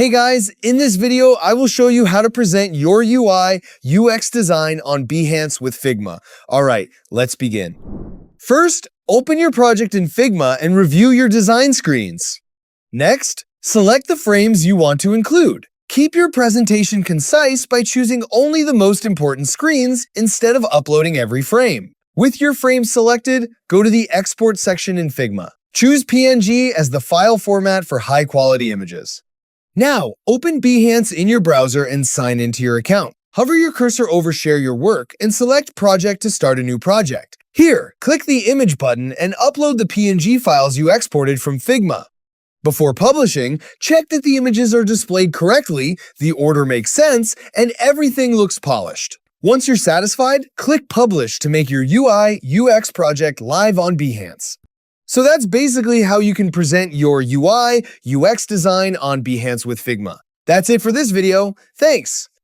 Hey guys, in this video, I will show you how to present your UI, UX design on Behance with Figma. All right, let's begin. First, open your project in Figma and review your design screens. Next, select the frames you want to include. Keep your presentation concise by choosing only the most important screens instead of uploading every frame. With your frame selected, go to the Export section in Figma. Choose PNG as the file format for high-quality images. Now, open Behance in your browser and sign into your account. Hover your cursor over Share Your Work and select Project to start a new project. Here, click the Image button and upload the PNG files you exported from Figma. Before publishing, check that the images are displayed correctly, the order makes sense, and everything looks polished. Once you're satisfied, click Publish to make your UI, UX project live on Behance. So that's basically how you can present your UI, UX design on Behance with Figma. That's it for this video. Thanks!